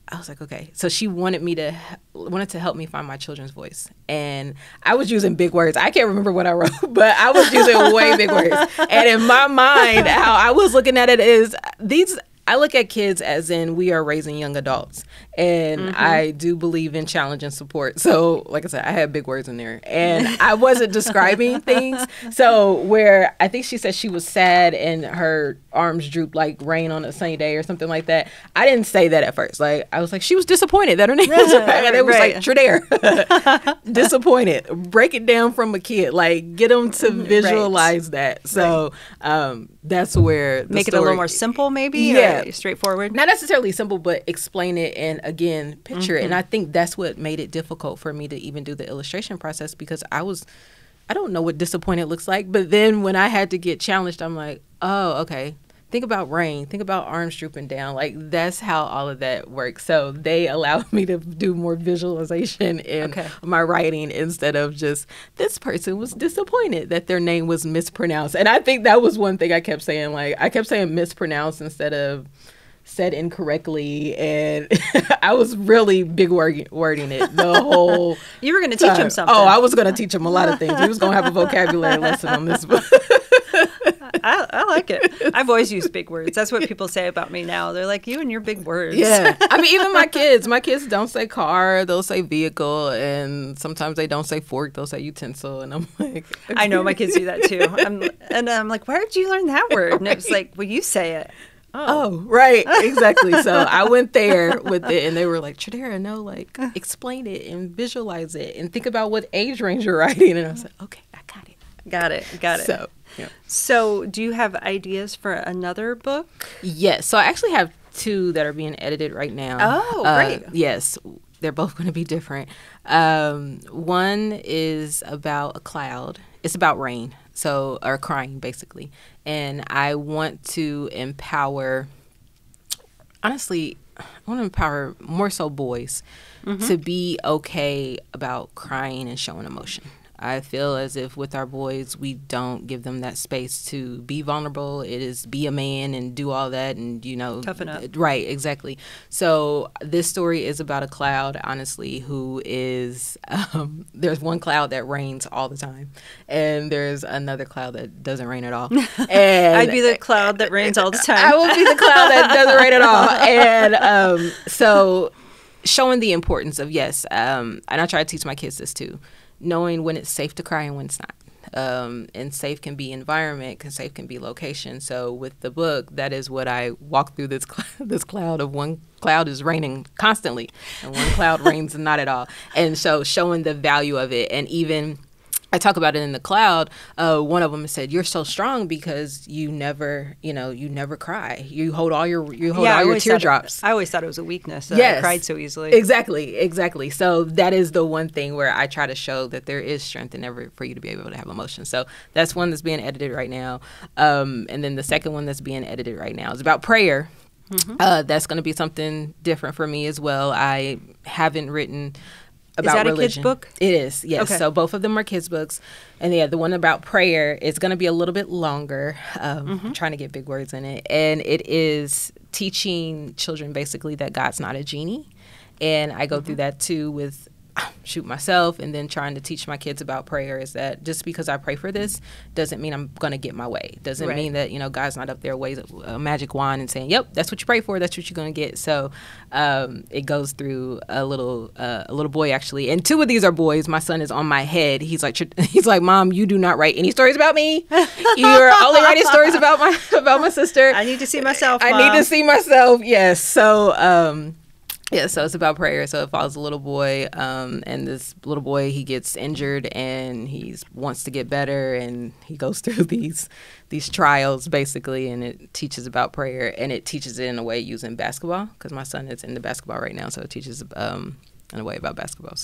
Speaker 1: I was like, okay. So she wanted to help me find my children's voice. And I was using big words. I can't remember what I wrote, but I was using way big words. And in my mind, how I was looking at it is I look at kids as in we are raising young adults. And I do believe in challenge and support. So, like I said, I had big words in there. And I wasn't describing things. So where I think she said she was sad and her arms drooped like rain on a sunny day or something like that. I didn't say that at first. Like, I was like, she was disappointed that her name was right. And it was like, Tradara. Disappointed. Break it down from a kid. Like, get them to visualize that. So that's where the
Speaker 2: Make it a little more simple, maybe?
Speaker 1: Yeah.
Speaker 2: Or straightforward?
Speaker 1: Not necessarily simple, but explain it and, again, picture it. And I think that's what made it difficult for me to even do the illustration process, because I don't know what disappointed looks like. But then when I had to get challenged, I'm like, oh, okay. Think about rain. Think about arms drooping down. Like, that's how all of that works. So they allowed me to do more visualization in my writing instead of just, this person was disappointed that their name was mispronounced. And I think that was one thing I kept saying. Like, I kept saying mispronounced instead of said incorrectly, and I was really big wording it the whole
Speaker 2: You were going to teach him something.
Speaker 1: Oh, I was going to teach him a lot of things. We was going to have a vocabulary lesson on this book.
Speaker 2: I like it. I've always used big words. That's what people say about me now. They're like, you and your big words.
Speaker 1: Yeah. I mean, even my kids don't say car, they'll say vehicle, and sometimes they don't say fork, they'll say utensil, and I'm like, okay.
Speaker 2: I know my kids do that too. I'm like, where did you learn that word? And it's like, well, you say it.
Speaker 1: Oh, right. Exactly. So I went there with it, and they were like, Tradara, no, like, explain it and visualize it and think about what age range you're writing. And I was like, okay, I got it.
Speaker 2: Got it.
Speaker 1: So, yeah.
Speaker 2: So do you have ideas for another book?
Speaker 1: Yes. So I actually have 2 that are being edited right now.
Speaker 2: Oh, great.
Speaker 1: Yes. They're both going to be different. One is about a cloud. It's about rain. So, or crying, basically. And I want to empower, honestly, I want to empower more so boys to be okay about crying and showing emotion. I feel as if with our boys, we don't give them that space to be vulnerable. It is be a man and do all that and,
Speaker 2: toughen up.
Speaker 1: Right, exactly. So this story is about a cloud, honestly, who is, there's one cloud that rains all the time. And there's another cloud that doesn't rain at all. And
Speaker 2: I'd be the cloud that rains all the time.
Speaker 1: I will be the cloud that doesn't rain at all. And so showing the importance of, and I try to teach my kids this too, knowing when it's safe to cry and when it's not. And safe can be environment, safe can be location. So with the book, that is what I walk through this cloud of one cloud is raining constantly and one cloud rains not at all. And so showing the value of it, and even I talk about it in the cloud. One of them said, "You're so strong because you never cry. You hold all your teardrops."
Speaker 2: I always thought it was a weakness. I cried so easily.
Speaker 1: Exactly. So that is the one thing where I try to show that there is strength for you to be able to have emotion. So that's one that's being edited right now. And then the second one that's being edited right now is about prayer. That's going to be something different for me as well. I haven't written about religion.
Speaker 2: Is that a kid's book?
Speaker 1: It is, yes.
Speaker 2: Okay.
Speaker 1: So both of them are kids' books. And the one about prayer is going to be a little bit longer. I'm trying to get big words in it. And it is teaching children basically that God's not a genie. And I go through that too with myself, and then trying to teach my kids about prayer is that just because I pray for this doesn't mean I'm going to get my way. Doesn't mean that, God's not up there ways a magic wand and saying, yep, that's what you pray for. That's what you're going to get. So it goes through a little boy, actually. And two of these are boys. My son is on my head. He's like, Mom, you do not write any stories about me. You're only writing stories about my sister.
Speaker 2: I need to see myself,
Speaker 1: Mom. I need to see myself. Yes. So, so it's about prayer. So it follows a little boy, and this little boy, he gets injured and he wants to get better, and he goes through these trials basically, and it teaches about prayer, and it teaches it in a way using basketball, because my son is into basketball right now, so it teaches in a way about basketball.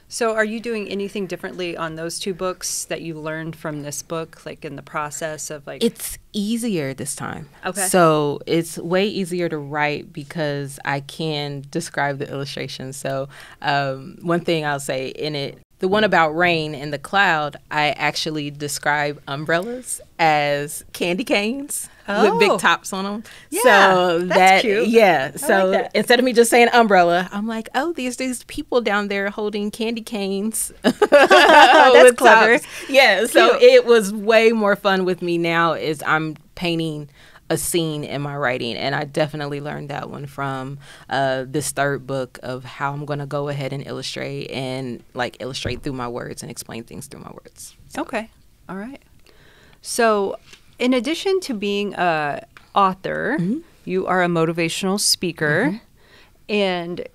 Speaker 1: So
Speaker 2: are you doing anything differently on those two books that you learned from this book, like in the process of like?
Speaker 1: It's easier this time.
Speaker 2: Okay.
Speaker 1: So it's way easier to write because I can describe the illustrations. So one thing I'll say in it, the one about rain in the cloud, I actually describe umbrellas as candy canes with big tops on them.
Speaker 2: Yeah,
Speaker 1: so
Speaker 2: that's cute.
Speaker 1: Yeah. So
Speaker 2: like
Speaker 1: instead of me just saying umbrella, I'm like, oh, there's these people down there holding candy canes.
Speaker 2: That's clever.
Speaker 1: Tops. Yeah. So it was way more fun with me now as I'm painting a scene in my writing, and I definitely learned that one from this third book of how I'm going to go ahead and illustrate through my words and explain things through my words.
Speaker 2: Okay. All right. So in addition to being a author, you are a motivational speaker, and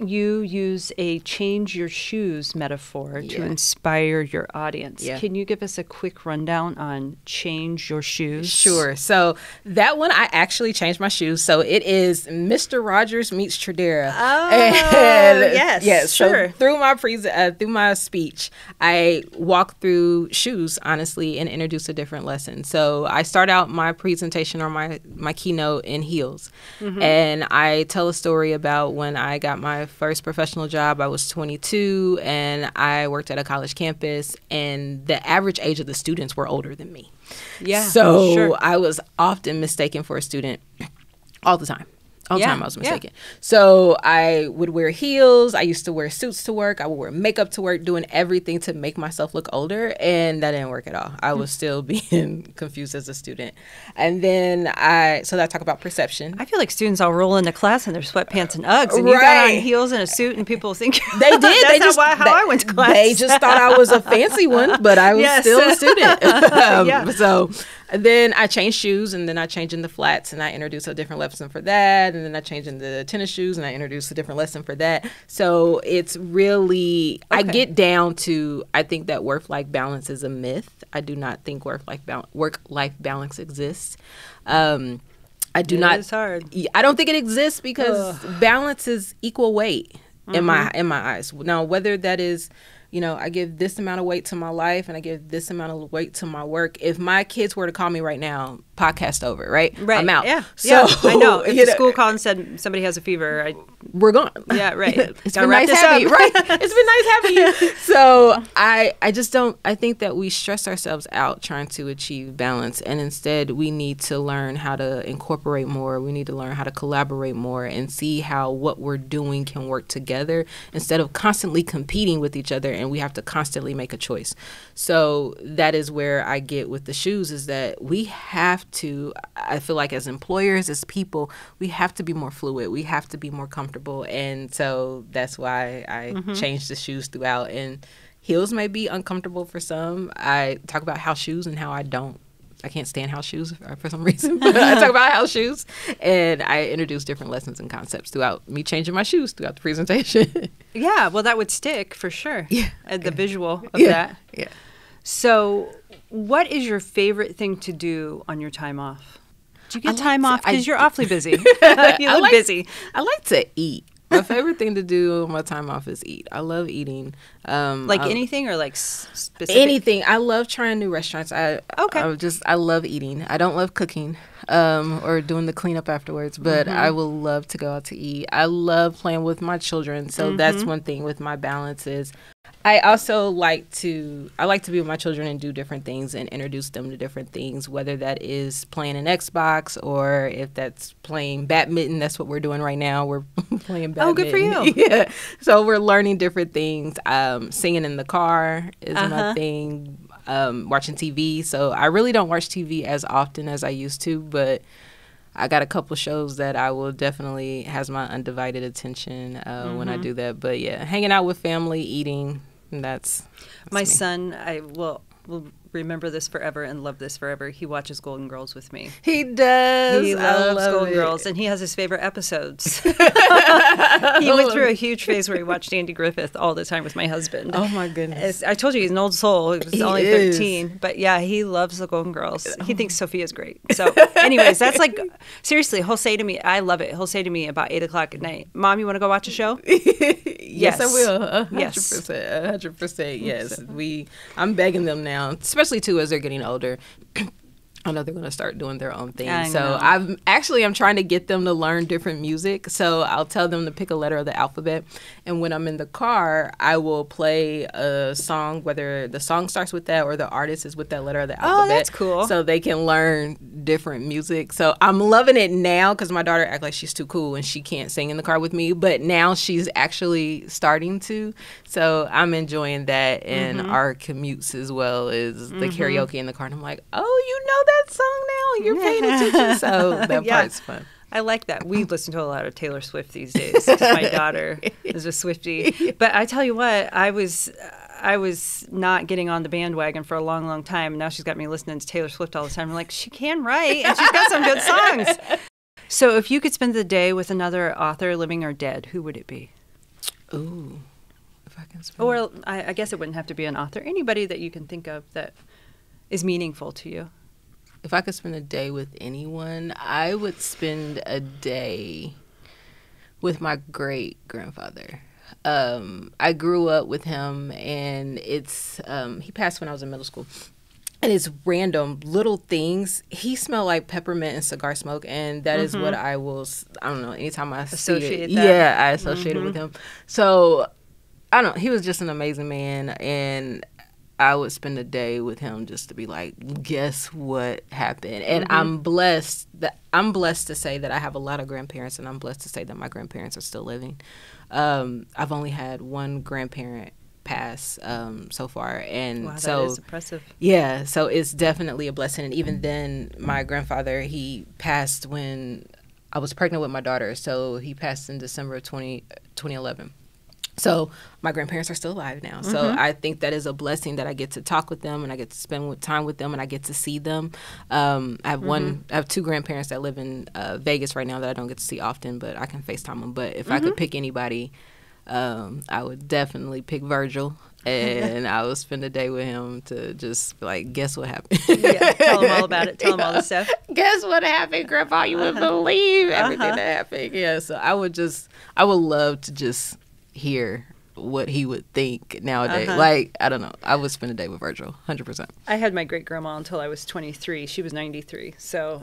Speaker 2: you use a change your shoes metaphor to inspire your audience. Yeah. Can you give us a quick rundown on change your shoes?
Speaker 1: Sure. So that one, I actually changed my shoes. So it is Mr. Rogers meets Tradara.
Speaker 2: Oh, yes.
Speaker 1: Yes.
Speaker 2: Sure.
Speaker 1: So through my speech, I walk through shoes, honestly, and introduce a different lesson. So I start out my presentation or my keynote in heels. And I tell a story about when I got my first professional job. I was 22 and I worked at a college campus, and the average age of the students were older than me.
Speaker 2: Yeah.
Speaker 1: So I was often mistaken for a student all the time. All the time I was mistaken. So I would wear heels. I used to wear suits to work. I would wear makeup to work, doing everything to make myself look older. And that didn't work at all. I was still being confused as a student. And then I talk about perception.
Speaker 2: I feel like students all roll into class in their sweatpants and Uggs, and you got on heels and a suit, and people think
Speaker 1: they did.
Speaker 2: That's how I went to class.
Speaker 1: They just thought I was a fancy one, but I was still a student. So then I changed shoes, and then I changed into flats, and I introduced a different lesson for that. And then I changed into tennis shoes, and I introduced a different lesson for that. So it's really, I get down to, I think that work-life balance is a myth. I do not think work-life balance exists.
Speaker 2: It's hard.
Speaker 1: I don't think it exists because balance is equal weight in my eyes. Now, whether that is, I give this amount of weight to my life and I give this amount of weight to my work. If my kids were to call me right now, podcast over, right? I'm out.
Speaker 2: Yeah. So I know. If the school called and said somebody has a fever,
Speaker 1: we're gone.
Speaker 2: Yeah, right.
Speaker 1: It's been nice having you. Right. It's been nice having you. So I just don't. I think that we stress ourselves out trying to achieve balance, and instead we need to learn how to incorporate more. We need to learn how to collaborate more and see how what we're doing can work together instead of constantly competing with each other, and we have to constantly make a choice. So that is where I get with the shoes, is that we have to, I feel like as employers, as people, we have to be more fluid. We have to be more comfortable. And so that's why I changed the shoes throughout. And heels may be uncomfortable for some. I talk about house shoes and how I can't stand house shoes for some reason. But I talk about house shoes, and I introduce different lessons and concepts throughout me changing my shoes throughout the presentation.
Speaker 2: Yeah, well, that would stick for sure.
Speaker 1: Yeah.
Speaker 2: The visual of that.
Speaker 1: Yeah.
Speaker 2: So, what is your favorite thing to do on your time off? Do you get time off? Because you're awfully busy. You look busy.
Speaker 1: I like to eat. My favorite thing to do on my time off is eat. I love eating.
Speaker 2: Anything or like specific?
Speaker 1: Anything. I love trying new restaurants. I love eating. I don't love cooking or doing the cleanup afterwards, but I will love to go out to eat. I love playing with my children. So that's one thing with my balance is I also like to be with my children and do different things and introduce them to different things, whether that is playing an Xbox or if that's playing badminton. That's what we're doing right now. We're playing badminton.
Speaker 2: Oh, good for you.
Speaker 1: Yeah. So we're learning different things. Singing in the car is my thing. Watching TV. So I really don't watch TV as often as I used to, but I got a couple shows that I will definitely has my undivided attention when I do that. But yeah, hanging out with family, eating, that's
Speaker 2: my
Speaker 1: me.
Speaker 2: son. I will remember this forever and love this forever. He watches Golden Girls with me.
Speaker 1: He does.
Speaker 2: He loves Golden Girls, and he has his favorite episodes. He went through a huge phase where he watched Andy Griffith all the time with my husband.
Speaker 1: Oh my goodness!
Speaker 2: I told you he's an old soul. He was only 13, but yeah, he loves the Golden Girls. He thinks Sophia's great. So, anyways, that's like seriously. He'll say to me, "I love it." He'll say to me about 8:00 at night, "Mom, you want to go watch a show?"
Speaker 1: Yes, I will.
Speaker 2: 100%.
Speaker 1: 100%. Yes, I'm begging them now, especially too as they're getting older. I know they're going to start doing their own thing. So I'm trying to get them to learn different music. So I'll tell them to pick a letter of the alphabet. And when I'm in the car, I will play a song, whether the song starts with that or the artist is with that letter of the alphabet.
Speaker 2: Oh, that's cool.
Speaker 1: So they can learn different music. So I'm loving it now because my daughter acts like she's too cool and she can't sing in the car with me. But now she's actually starting to. So I'm enjoying that. And our commutes as well as the karaoke in the car. And I'm like, oh, you know that song now? You're paying attention. So that part's fun.
Speaker 2: I like that. We listen to a lot of Taylor Swift these days. My daughter is a Swiftie. But I tell you what, I was not getting on the bandwagon for a long, long time. Now she's got me listening to Taylor Swift all the time. I'm like, she can write, and she's got some good songs. So if you could spend the day with another author, living or dead, who would it be?
Speaker 1: Ooh. If I can spend
Speaker 2: Or I guess it wouldn't have to be an author. Anybody that you can think of that is meaningful to you.
Speaker 1: If I could spend a day with anyone, I would spend a day with my great-grandfather. I grew up with him, and he passed when I was in middle school. And it's random little things. He smelled like peppermint and cigar smoke, and that is what I don't know, anytime I
Speaker 2: associate
Speaker 1: see it.
Speaker 2: That.
Speaker 1: Yeah, I associate it with him. So, I don't know, he was just an amazing man, and I would spend a day with him just to be like, guess what happened? And I'm blessed to say that I have a lot of grandparents, and I'm blessed to say that my grandparents are still living. I've only had one grandparent pass so far, and
Speaker 2: wow,
Speaker 1: so
Speaker 2: that is impressive.
Speaker 1: Yeah, so it's definitely a blessing. And even then, my grandfather, he passed when I was pregnant with my daughter, so he passed in December of 2011. So my grandparents are still alive now. So I think that is a blessing that I get to talk with them and I get to spend time with them and I get to see them. I have two grandparents that live in Vegas right now that I don't get to see often, but I can FaceTime them. But if I could pick anybody, I would definitely pick Virgil. And I would spend a day with him to just be like, guess what happened?
Speaker 2: Yeah, tell him all about it. Tell him all the stuff.
Speaker 1: Guess what happened, Grandpa? You wouldn't believe everything that happened. Yeah, so I would love to just hear what he would think nowadays. Like, I don't know. I would spend a day with Virgil, 100%.
Speaker 2: I had my great-grandma until I was 23. She was 93. So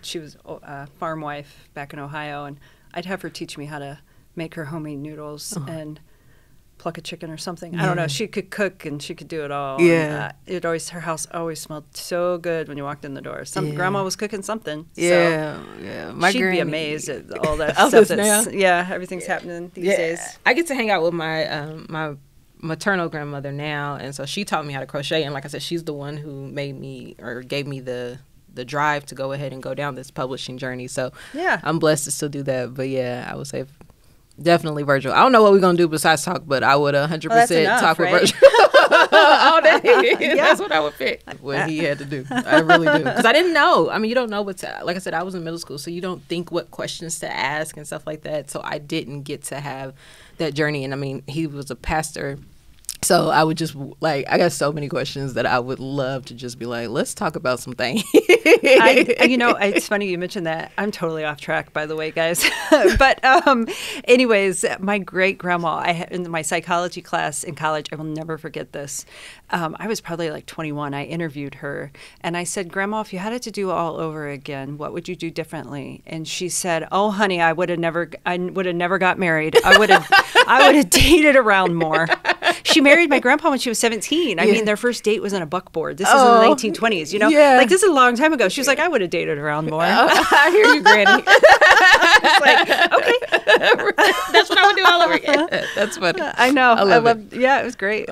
Speaker 2: she was a farm wife back in Ohio, and I'd have her teach me how to make her homemade noodles and pluck a chicken or something. I don't know. She could cook and she could do it all.
Speaker 1: Yeah.
Speaker 2: And, her house always smelled so good when you walked in the door. Grandma was cooking something.
Speaker 1: Yeah,
Speaker 2: so
Speaker 1: yeah.
Speaker 2: She'd be amazed at all that stuff. Everything's happening these days.
Speaker 1: I get to hang out with my my maternal grandmother now, and so she taught me how to crochet. And like I said, she's the one who made me or gave me the drive to go ahead and go down this publishing journey. So
Speaker 2: yeah,
Speaker 1: I'm blessed to still do that. But yeah, I would say definitely Virgil. I don't know what we're going to do besides talk, but I would 100% talk with Virgil all day. That's what I would pick. What he had to do. I really do. Because I didn't know. I mean, you don't know like I said, I was in middle school, so you don't think what questions to ask and stuff like that. So I didn't get to have that journey. And I mean, he was a pastor
Speaker 3: So I would just I got so many questions that I would love to just be like, let's talk about some things.
Speaker 2: It's funny you mentioned that. I'm totally off track, by the way, guys. But anyways, my great grandma, in my psychology class in college, I will never forget this. I was probably like 21. I interviewed her and I said, Grandma, if you had it to do all over again, what would you do differently? And she said, oh, honey, I would have never got married. I would have dated around more. She married my grandpa when she was 17. I mean, their first date was on a buckboard. This is in the 1920s, you know?
Speaker 3: Yeah.
Speaker 2: Like, this is a long time ago. She was like, I would have dated around more.
Speaker 3: I hear you, Granny.
Speaker 2: It's like, okay.
Speaker 1: That's what I would do all over again.
Speaker 3: That's funny.
Speaker 2: I know.
Speaker 3: I love it.
Speaker 2: Yeah, it was great.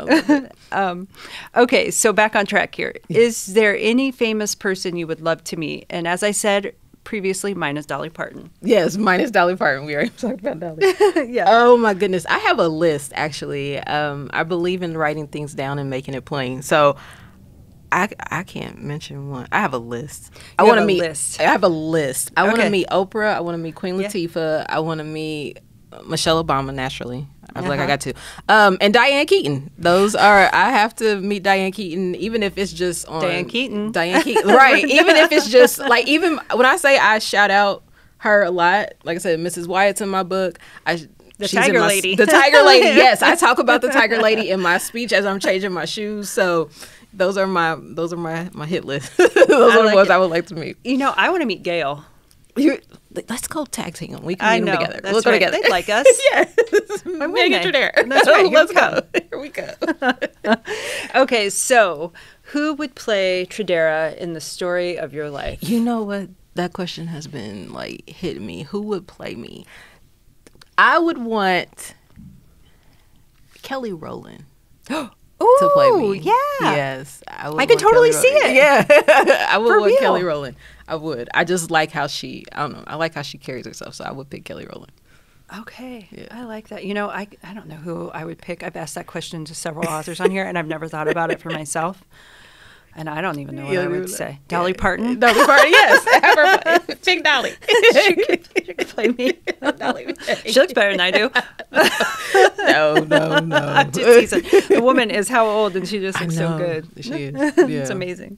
Speaker 2: Okay, so back on track here. Is there any famous person you would love to meet? And as I said previously, mine is Dolly Parton.
Speaker 3: Yes, mine is Dolly Parton. We already talked about Dolly.
Speaker 2: Yeah.
Speaker 3: Oh my goodness, I have a list actually. I believe in writing things down and making it plain. So I can't mention one. I have a list. I want to meet. I have a list. I want to meet Oprah. I want to meet Queen Latifah. I want to meet Michelle Obama. Naturally, I feel like I got to. And Diane Keaton. Those are. I have to meet Diane Keaton, even if it's just on
Speaker 2: Diane Keaton.
Speaker 3: Right. Even if it's just like, even when I say I shout out her a lot. Like I said, Mrs. Wyatt's in my book.
Speaker 2: The Tiger Lady.
Speaker 3: The Tiger Lady. Yes, I talk about the Tiger Lady in my speech as I'm changing my shoes. So those are my hit list. Those are the ones I would like to meet.
Speaker 2: You know, I want to meet Gail.
Speaker 3: Let's go tag team them. We can meet them together.
Speaker 2: We'll go together. They'd like us.
Speaker 3: Yes.
Speaker 2: Make it
Speaker 3: there.
Speaker 2: That's right.
Speaker 3: Let's go. Here we go.
Speaker 2: Okay, so who would play Tradara in the story of your life?
Speaker 3: You know what? That question has been like hitting me. Who would play me? I would want Kelly Rowland to play me.
Speaker 2: Yeah.
Speaker 3: Yes.
Speaker 2: I can totally see it.
Speaker 3: Yeah. I would want
Speaker 2: real.
Speaker 3: Kelly Rowland. I would. I just like how I don't know. I like how she carries herself. So I would pick Kelly Rowland.
Speaker 2: Okay.
Speaker 3: Yeah.
Speaker 2: I like that. You know, I don't know who I would pick. I've asked that question to several authors on here, and I've never thought about it for myself. And I don't even know what I would say. Dolly Parton?
Speaker 3: Dolly Parton, yes. Have her play. Pick Dolly.
Speaker 2: She could play me.
Speaker 3: Dolly.
Speaker 2: She looks better than I do.
Speaker 3: No.
Speaker 2: I'm just teasing. The woman is how old, and she just looks so good.
Speaker 3: She is.
Speaker 2: It's amazing.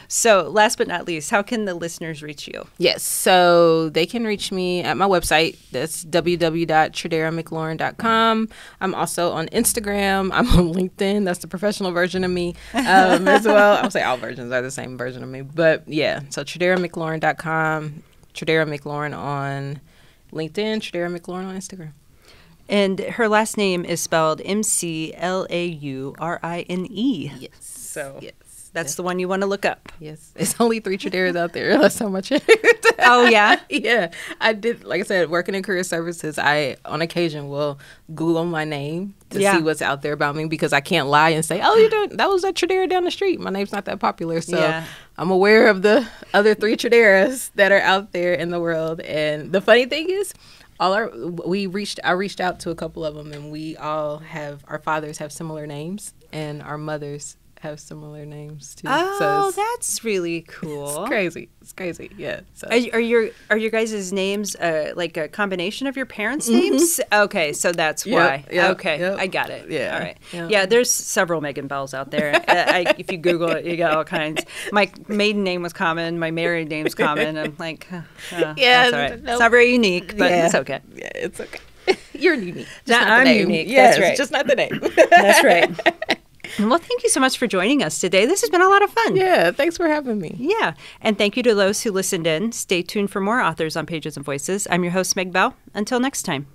Speaker 2: So last but not least, how can the listeners reach you?
Speaker 3: Yes. So they can reach me at my website. That's www.TradaraMcLaurine.com. I'm also on Instagram. I'm on LinkedIn. That's the professional version of me as well. I would say all versions are the same version of me. But yeah, so TradaraMcLaurine.com, Tradara McLaurine on LinkedIn, Tradara McLaurine on Instagram.
Speaker 2: And her last name is spelled McLaurine.
Speaker 3: Yes.
Speaker 2: So
Speaker 3: yes.
Speaker 2: That's the one you want to look up.
Speaker 3: Yes. It's only 3 Tradaras out there. That's how much.
Speaker 2: Oh, yeah?
Speaker 3: Yeah. I did, like I said, working in career services, I, on occasion, will Google my name to see what's out there about me, because I can't lie and say, oh, that was that Tradara down the street. My name's not that popular. So I'm aware of the other 3 Tradaras that are out there in the world. And the funny thing is, I reached out to a couple of them, and our fathers have similar names, and our mothers have similar names too.
Speaker 2: Oh, so that's really cool.
Speaker 3: It's crazy. Yeah. So.
Speaker 2: Are your guys' names like a combination of your parents' names? Okay, so that's why.
Speaker 3: Yep.
Speaker 2: I got it.
Speaker 3: Yeah.
Speaker 2: All right.
Speaker 3: Yep.
Speaker 2: Yeah, there's several Megan Bells out there. If you Google it, you got all kinds. My maiden name was common. My married name's common. I'm like, that's all right. It's not very unique, but it's okay.
Speaker 3: Yeah, it's okay. You're unique.
Speaker 2: I'm unique.
Speaker 3: Yes,
Speaker 2: that's right.
Speaker 3: Just not the name.
Speaker 2: That's right. Well, thank you so much for joining us today. This has been a lot of fun.
Speaker 3: Yeah, thanks for having me.
Speaker 2: Yeah, and thank you to those who listened in. Stay tuned for more authors on Pages and Voices. I'm your host, Meg Bell. Until next time.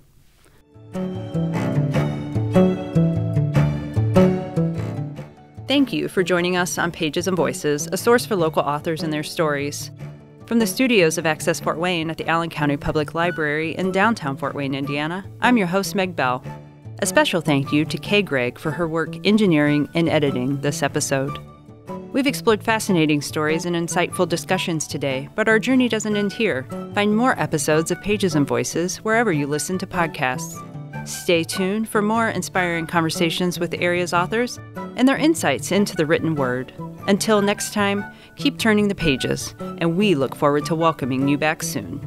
Speaker 2: Thank you for joining us on Pages and Voices, a source for local authors and their stories. From the studios of Access Fort Wayne at the Allen County Public Library in downtown Fort Wayne, Indiana, I'm your host, Meg Bell. A special thank you to Kay Gregg for her work engineering and editing this episode. We've explored fascinating stories and insightful discussions today, but our journey doesn't end here. Find more episodes of Pages and Voices wherever you listen to podcasts. Stay tuned for more inspiring conversations with the area's authors and their insights into the written word. Until next time, keep turning the pages, and we look forward to welcoming you back soon.